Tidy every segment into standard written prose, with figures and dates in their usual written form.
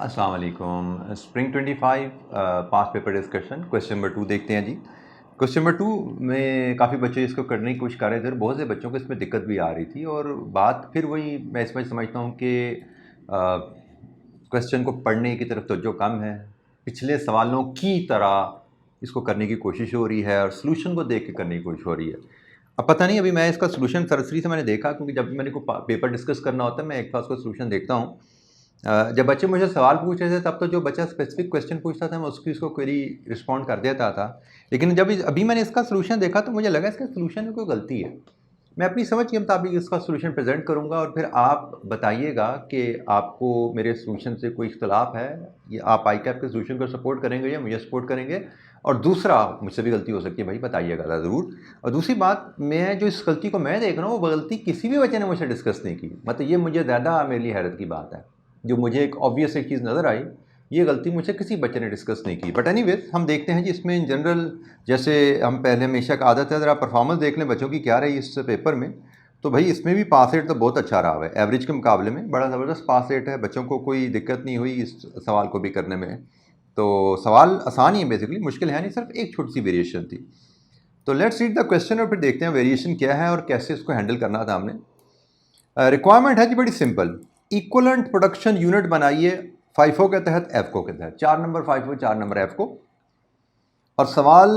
अस्सलाम वालेकुम। स्प्रिंग 25 पास paper discussion question number 2 देखते हैं जी। क्वेश्चन नंबर 2 में काफ़ी बच्चे इसको करने की कोशिश कर रहे थे, बहुत से बच्चों को इसमें दिक्कत भी आ रही थी और बात फिर वही मैं इसमें समझता हूँ कि क्वेश्चन को पढ़ने की तरफ तवज्जो कम है, पिछले सवालों की तरह इसको करने की कोशिश हो रही है और सलूशन को देख के करने की कोशिश हो रही है। अब पता नहीं, अभी मैं इसका सलूशन सरसरी से मैंने देखा, क्योंकि जब भी मैंने को पेपर डिस्कस करना होता है मैं एक पास का सलूशन देखता हूँ। जब बच्चे मुझे सवाल पूछ रहे थे तब तो जो बच्चा स्पेसिफिक क्वेश्चन पूछता था मैं उसको क्वेरी रिस्पॉन्ड कर देता था, लेकिन जब अभी मैंने इसका सलूशन देखा तो मुझे लगा इसके सलूशन में कोई गलती है। मैं अपनी समझ के मुताबिक इसका सलूशन प्रेजेंट करूंगा और फिर आप बताइएगा कि आपको मेरे सलूशन से कोई इख्तलाफ है, या आप आई कैप के सलूशन को सपोर्ट करेंगे या मुझे सपोर्ट करेंगे। और दूसरा, मुझसे भी गलती हो सकती है भाई, बताइएगा ज़रूर। और दूसरी बात, मैं जो इस गलती को मैं देख रहा हूँ वो गलती किसी भी बच्चे ने मुझसे डिस्कस नहीं की, मतलब ये मुझे ज़्यादा मेरे लिए हैरत की बात है। जो मुझे एक ऑब्वियस एक चीज़ नज़र आई, ये गलती मुझे किसी बच्चे ने डिस्कस नहीं की। बट एनीवेज हम देखते हैं जी इसमें इन जनरल, जैसे हम पहले हमेशा का आदत है ज़रा परफॉर्मेंस देख लें बच्चों की क्या रही इस पेपर में। तो भाई इसमें भी पास रेट तो बहुत अच्छा रहा है, एवरेज के मुकाबले में बड़ा ज़बरदस्त पास रेट है, बच्चों को कोई दिक्कत नहीं हुई इस सवाल को भी करने में। तो सवाल आसान ही है, बेसिकली मुश्किल है नहीं, सिर्फ एक छोटी सी वेरिएशन थी। तो लेट्स रीड द क्वेश्चन और फिर देखते हैं वेरिएशन क्या है और कैसे इसको हैंडल करना था हमने। रिक्वायरमेंट है जी बड़ी सिंपल, इक्वलेंट प्रोडक्शन यूनिट बनाइए फाइफो के तहत एफको के तहत, 4 नंबर फाइफो 4 नंबर एफको। और सवाल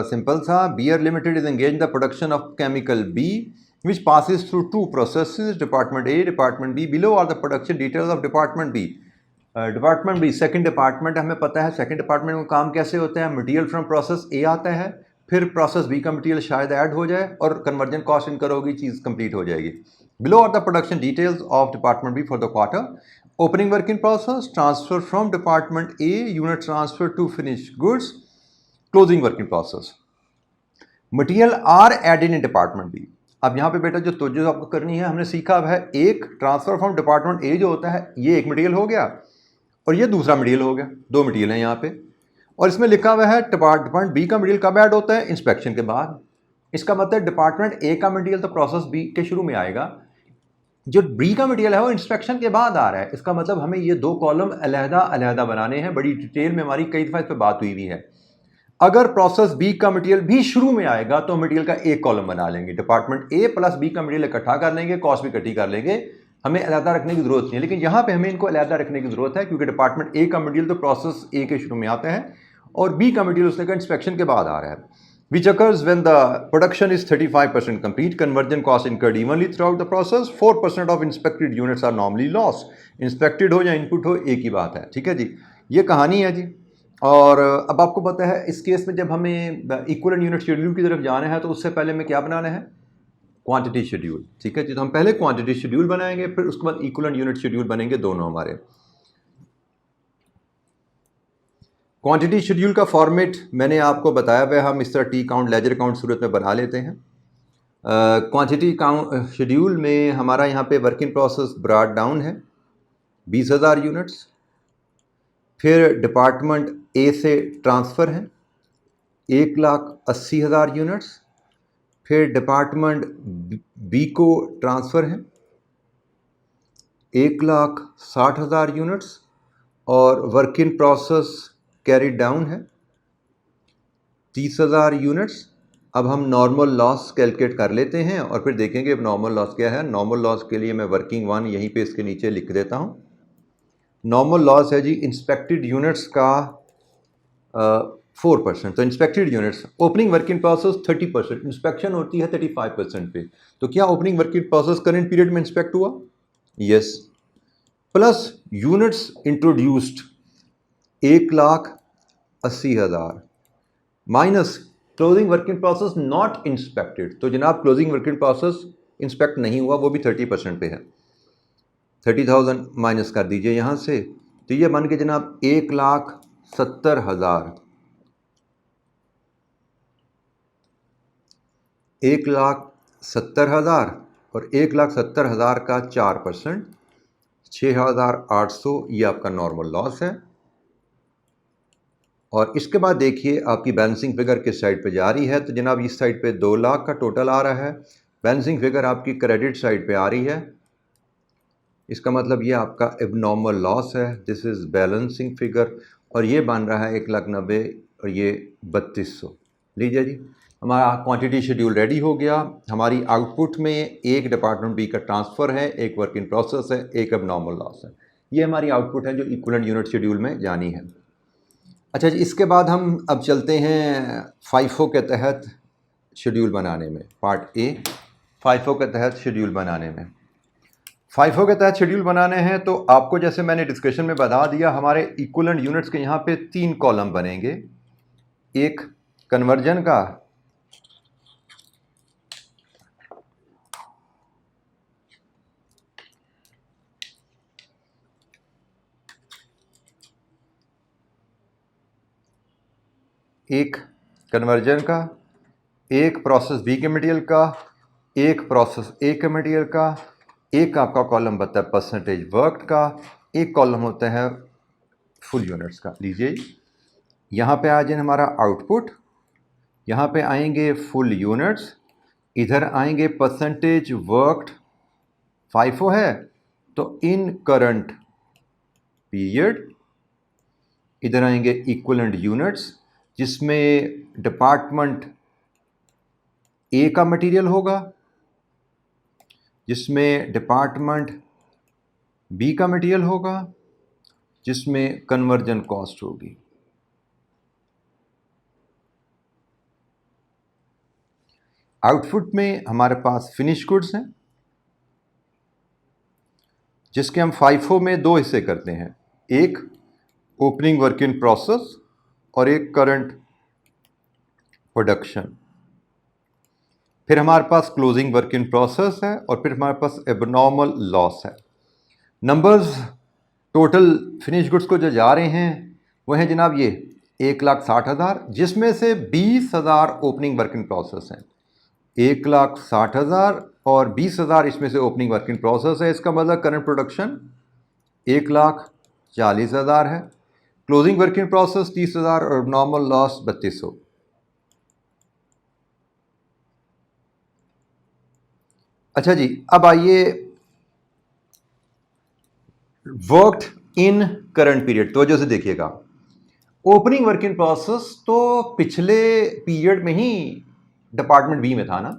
सिंपल था, Bear Limited is engage the production of chemical B which passes through 2 processes, department A department B, below are the production details of department B. Department B second department, हमें पता है second department में काम कैसे होता है, material from process ए आता है, फिर प्रोसेस बी का मटेरियल शायद ऐड हो जाए और कन्वर्जन कॉस्ट इनकर होगी, चीज़ कंप्लीट हो जाएगी। Below are the production details of department B for the quarter, opening work in process, transfer from department A, unit transfer to finish goods, closing work in process, material are added in department B. अब यहाँ पे बेटा जो तवज्जो आपको करनी है, हमने सीखा अब है एक ट्रांसफर फ्रॉम डिपार्टमेंट ए जो होता है ये एक मटेरियल हो गया और ये दूसरा मटेरियल हो गया, दो मटेरियल हैं यहाँ पे। और इसमें लिखा हुआ है डिपार्टमेंट बी का मटेरियल कब ऐड होता है, इंस्पेक्शन के बाद। इसका मतलब डिपार्टमेंट ए का मटेरियल तो प्रोसेस बी के शुरू में आएगा, जो बी का मटेरियल है वो इंस्पेक्शन के बाद आ रहा है। इसका मतलब हमें ये दो कॉलम अलहदा अलहदा बनाने हैं, बड़ी डिटेल में हमारी कई दफ़ा इस पर बात हुई हुई है। अगर प्रोसेस बी का मटेरियल भी शुरू में आएगा तो मटेरियल का एक कॉलम बना लेंगे, डिपार्टमेंट ए प्लस बी का मटेरियल इकट्ठा कर लेंगे, कॉस्ट भी इकट्ठी कर लेंगे, हमें अलहदा रखने की जरूरत नहीं है। लेकिन यहाँ पे हमें इनको अलहदा रखने की जरूरत है क्योंकि डिपार्टमेंट ए का मटेरियल तो प्रोसेस ए के शुरू में आता है और बी का मटेरियल उसने का इंस्पेक्शन के बाद आ रहा है। Which occurs when the production is 35% complete, conversion costs incurred evenly throughout the process, 4% of inspected units are normally lost. Inspected हो या इनपुट हो एक ही बात है, ठीक है जी। ये कहानी है जी। और अब आपको पता है इस केस में जब हमें इक्वलेंट यूनिट शेड्यूल की तरफ जाना है तो उससे पहले हमें क्या बनाना है, क्वांटिटी शेड्यूल, ठीक है जी। तो हम पहले क्वांटिटी शेड्यूल बनाएंगे, फिर उसके बाद इक्वलेंट यूनिट शेड्यूल बनेंगे, दोनों हमारे। क्वांटिटी शेड्यूल का फॉर्मेट मैंने आपको बताया हुआ है, हम इस तरह टी काउंट लेजर काउंट सूरत में बना लेते हैं। क्वांटिटी काउंट शेड्यूल में हमारा यहाँ पे work in process brought down है 20,000 यूनिट्स, फिर डिपार्टमेंट ए से ट्रांसफ़र है 1,80,000 यूनिट्स, फिर डिपार्टमेंट बी को ट्रांसफ़र है 1,60,000 यूनिट्स और work in process carry down है 30,000 यूनिट्स। अब हम नॉर्मल लॉस कैलकुलेट कर लेते हैं और फिर देखेंगे अब नॉर्मल लॉस क्या है। नॉर्मल लॉस के लिए मैं वर्किंग वन यहीं पे इसके नीचे लिख देता हूँ। नॉर्मल लॉस है जी इंस्पेक्टेड यूनिट्स का 4%, तो inspected units, opening work in process 30%, inspection होती है 35% पे। तो क्या opening work in process current period में इंस्पेक्ट हुआ? Yes. Plus units introduced 1,80,000 minus closing work in process not inspected, तो जनाब closing work in process inspect नहीं हुआ, वो भी 30% पे है। 30,000 माइनस कर दीजिए यहाँ से, तो ये बन के जनाब 1,70,000, 1,70,000 और 1,70,000 का 4%, 6,800, ये आपका नॉर्मल लॉस है। और इसके बाद देखिए आपकी बैलेंसिंग फिगर किस साइड पे जा रही है, तो जनाब इस साइड पे 2 लाख का टोटल आ रहा है। बैलेंसिंग फिगर आपकी क्रेडिट साइड पे आ रही है, इसका मतलब ये आपका एबनॉर्मल लॉस है, दिस इज़ बैलेंसिंग फिगर, और ये बन रहा है 1,90,000 और ये 3200। लीजिए जी, हमारा क्वांटिटी शेड्यूल रेडी हो गया। हमारी आउटपुट में एक डिपार्टमेंट बी का ट्रांसफ़र है, एक वर्क इन प्रोसेस है, एक एबनॉर्मल लॉस है। ये हमारी आउटपुट है जो इक्विवेलेंट यूनिट शेड्यूल में जानी है। अच्छा जी, इसके बाद हम अब चलते हैं फाइफो के तहत शेड्यूल बनाने में। पार्ट ए, फाइफो के तहत शेड्यूल बनाने में। फाइफो के तहत शेड्यूल बनाने हैं तो आपको, जैसे मैंने डिस्कशन में बता दिया, हमारे इक्विवेलेंट यूनिट्स के यहाँ पे 3 कॉलम बनेंगे। एक कन्वर्जन का, एक कन्वर्जन का, एक प्रोसेस बी के मटेरियल का, एक प्रोसेस ए के मटेरियल का, एक आपका कॉलम बनता है परसेंटेज वर्क का, एक कॉलम होता है फुल यूनिट्स का। लीजिए, यहाँ पे आ जाए हमारा आउटपुट, यहाँ पे आएंगे फुल यूनिट्स, इधर आएंगे परसेंटेज वर्कड, फाइफो है तो इन करंट पीरियड, इधर आएंगे इक्विवेलेंट यूनिट्स जिसमें डिपार्टमेंट ए का मटेरियल होगा, जिसमें डिपार्टमेंट बी का मटेरियल होगा, जिसमें कन्वर्जन कॉस्ट होगी। आउटपुट में हमारे पास फिनिश गुड्स हैं जिसके हम फाइफो में 2 हिस्से करते हैं, एक ओपनिंग वर्क इन प्रोसेस और एक करंट प्रोडक्शन। फिर हमारे पास क्लोजिंग वर्क इन प्रोसेस है और फिर हमारे पास एबनॉर्मल लॉस है। नंबर्स टोटल फिनिश गुड्स को जो जा रहे हैं वो हैं जनाब ये 1,60,000, जिसमें से 20,000 ओपनिंग वर्क इन प्रोसेस हैं। 1,60,000 और 20,000 इसमें से ओपनिंग वर्क इन प्रोसेस है। इसका मतलब करंट प्रोडक्शन 1,40,000 है, क्लोजिंग वर्क इन प्रोसेस 30,000 और नॉर्मल लॉस 3,200। अच्छा जी, अब आइए वर्कड इन करंट पीरियड, तो जैसे देखिएगा ओपनिंग वर्क इन प्रोसेस तो पिछले पीरियड में ही डिपार्टमेंट बी में था ना,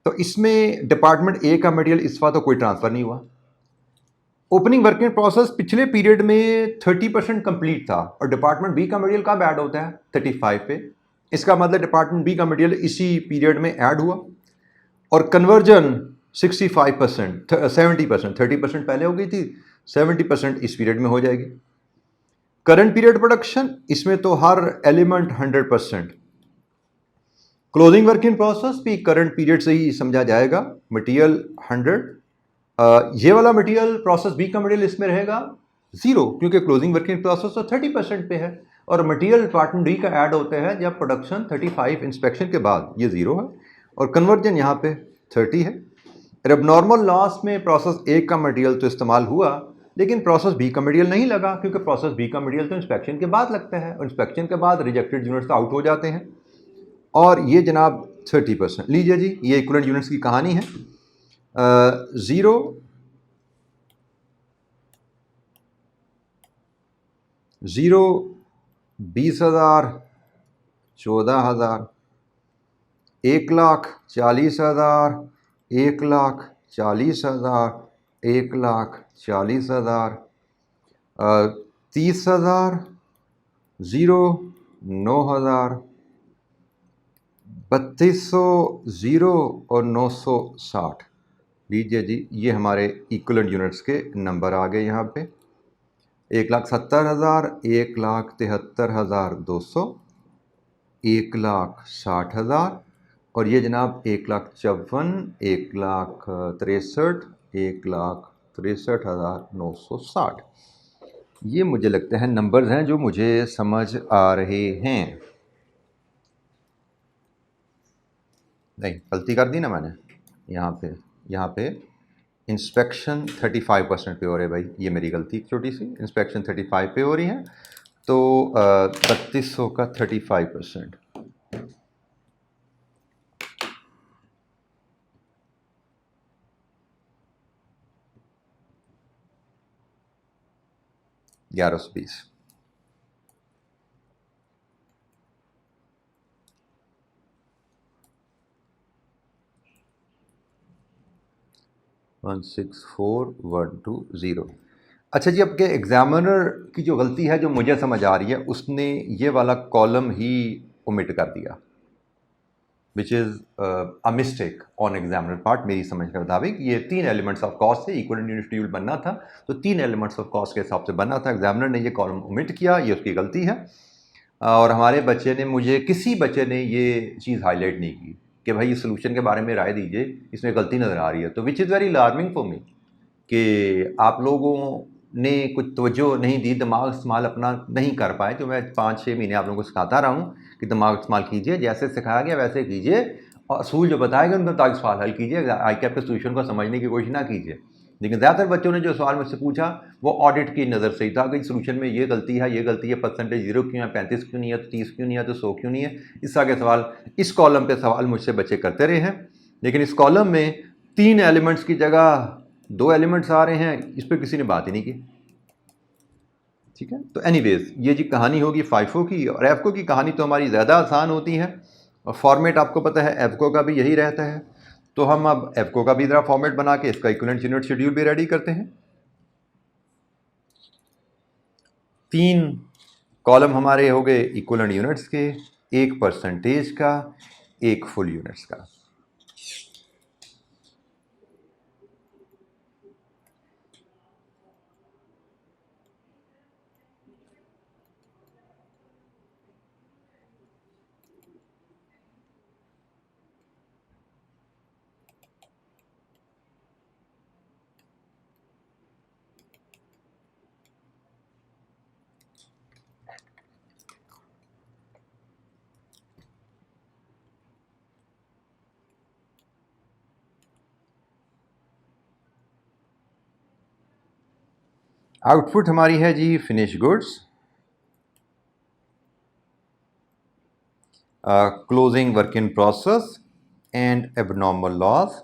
तो इसमें डिपार्टमेंट ए का मटेरियल इस बार तो कोई ट्रांसफर नहीं हुआ। ओपनिंग वर्क इन प्रोसेस पिछले पीरियड में 30% कंप्लीट था और डिपार्टमेंट बी का मटेरियल कब ऐड होता है? 35 पे। इसका मतलब डिपार्टमेंट बी का मटेरियल इसी पीरियड में ऐड हुआ। और कन्वर्जन 65%, 70%, 30% पहले हो गई थी, 70% इस पीरियड में हो जाएगी। करंट पीरियड प्रोडक्शन, इसमें तो हर element 100%। Closing work in process भी करंट पीरियड से ही समझा जाएगा, मटेरियल 100। ये वाला मटेरियल प्रोसेस बी का मटेरियल इसमें रहेगा 0, क्योंकि क्लोजिंग वर्क इन प्रोसेस तो 30% पे है और मटेरियल डिपार्टमेंट डी का ऐड होते हैं जब प्रोडक्शन 35 इंस्पेक्शन के बाद, ये 0 है और कन्वर्जन यहाँ पे 30 है। अब नॉर्मल लॉस में प्रोसेस ए का मटेरियल तो इस्तेमाल हुआ लेकिन प्रोसेस बी का मटेरियल नहीं लगा, क्योंकि प्रोसेस बी का मटेरियल तो इंस्पेक्शन के बाद लगता है और इंस्पेक्शन के बाद रिजेक्टेड यूनिट्स तो आउट हो जाते हैं। और ये जनाब 30%। लीजिए जी, ये इक्विवेलेंट यूनिट्स की कहानी है। 0, 0, 20,000, 14,000, 1,40,000, 1,40,000, 1,40,000, 30,000, 0, 9,000, 3,200, 0 और 960। लीजिए जी, ये हमारे इक्विवेलेंट यूनिट्स के नंबर आ गए यहाँ पे। 1,70,000, 1,73,200, 1,60,000 और ये जनाब 1,54,000, 1,63,000, 1,63,960। ये मुझे लगता है नंबर्स हैं जो मुझे समझ आ रहे हैं। नहीं, गलती कर दी ना मैंने। यहाँ पे इंस्पेक्शन 35% पे हो रहे भाई, ये मेरी गलती छोटी सी। इंस्पेक्शन 35 पे हो रही है तो 3,200 का 35%। 1120। वन 164,120। अच्छा जी, आपके एग्जामिनर की जो गलती है जो मुझे समझ आ रही है, उसने ये वाला कॉलम ही ओमिट कर दिया, which is a mistake on examiner part. मेरी समझ के मुताबिक ये 3 एलिमेंट्स ऑफ कॉस्ट से इक्विवेलेंट यूनिट शेड्यूल बनना था, तो 3 एलिमेंट्स ऑफ कॉस्ट के हिसाब से बनना था। एग्जामिनर ने ये कॉलम ओमिट किया, ये उसकी गलती है। और हमारे बच्चे ने मुझे, किसी बच्चे ने ये चीज़ हाईलाइट नहीं की कि भाई इस सोल्यूशन के बारे में राय दीजिए, इसमें गलती नज़र आ रही है। तो which is very alarming for me कि आप लोगों ने कुछ तवज्जो नहीं दी, दिमाग इस्तेमाल अपना नहीं कर पाए। तो मैं 5-6 महीने आप लोगों को सिखाता रहा हूँ कि दिमाग इस्तेमाल कीजिए, जैसे सिखाया गया वैसे कीजिए, और असूल जो बताए गए उन मुताबिक सवाल हल कीजिए। आई कैप के सोल्यूशन को समझने की कोशिश ना कीजिए। लेकिन ज़्यादातर बच्चों ने जो सवाल मुझसे पूछा वो ऑडिट की नज़र से ही था कि सोल्यूशन में ये गलती है, ये गलती है, परसेंटेज 0 क्यों है, 35 क्यों नहीं है, तो 30 क्यों नहीं है, तो 100 क्यों नहीं है। इस तरह के सवाल, इस कॉलम पे सवाल मुझसे बच्चे करते रहे हैं। लेकिन इस कॉलम में 3 एलिमेंट्स की जगह 2 एलिमेंट्स आ रहे हैं, इस पर किसी ने बात ही नहीं की। ठीक है, तो एनीवेज ये जी कहानी होगी फाइफो की। और एफको की कहानी तो हमारी ज़्यादा आसान होती है, और फॉर्मेट आपको पता है एफको का भी यही रहता है। तो हम अब एफको का भी ज़रा फॉर्मेट बना के इसका इक्विवेलेंट यूनिट शेड्यूल भी रेडी करते हैं। 3 कॉलम हमारे हो गए इक्विवेलेंट यूनिट्स के, एक परसेंटेज का, एक फुल यूनिट्स का। आउटपुट हमारी है जी finish goods, closing work in process and abnormal loss.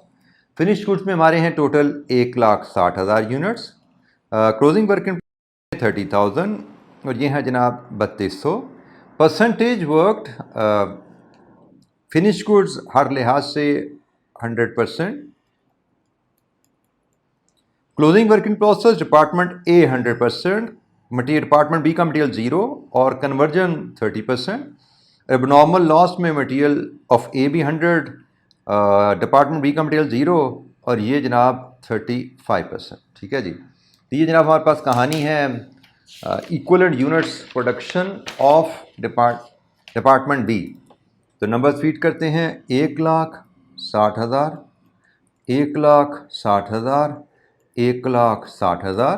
Finish goods में हमारे हैं total 1,60,000 units, closing work in 30,000, और ये है जनाब 3200। परसेंटेज वर्कड फिनिश गुड्स हर लिहाज से 100%, closing work in process department A 100%, material department B का मटीरियल 0 और कन्वर्जन 30%। एबनॉर्मल लॉस में मटीरियल ऑफ ए भी 100, डिपार्टमेंट बी का मटीरियल 0 और ये जनाब 35%। ठीक है जी, तो ये जनाब हमारे पास कहानी है equivalent units production of department B. तो नंबर फीड करते हैं, 1,60,000, 1,60,000, 1,60,000,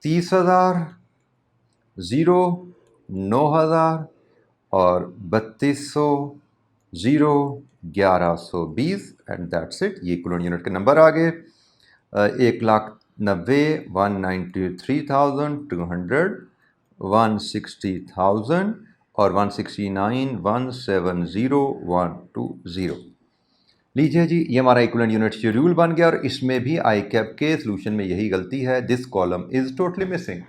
30,000, 0, 9,000 और 3,200, 0, 1,120 एंड दैट्स इट। ये इक्विवेलेंट यूनिट के नंबर आ गए। 1,90,000, 193,200, 160,000 और 169, 170, 120। लीजिए जी, ये हमारा इक्विवेलेंट यूनिट शेड्यूल बन गया। और इसमें भी आई कैप के सोल्यूशन में यही गलती है, this column is totally missing.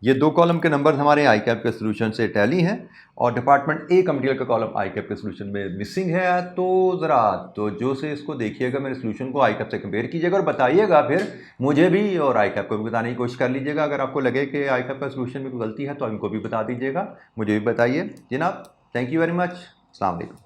ये 2 कॉलम के नंबर हमारे आई कैप के सोल्यूशन से टैली हैं, और डिपार्टमेंट ए का मटीरियल का कॉलम आई कैप के सोल्यूशन में मिसिंग है। तो ज़रा तो जो से इसको देखिएगा, मेरे सोल्यूशन को आई कैप से कंपेयर कीजिएगा और बताइएगा फिर मुझे भी और आई कैप को भी बताने की कोशिश कर लीजिएगा। अगर आपको लगे कि आई कैप का सोल्यूशन में कोई गलती है तो इनको भी बता दीजिएगा, मुझे भी बताइए जनाब। Thank you very much. अस्सलाम वालेकुम।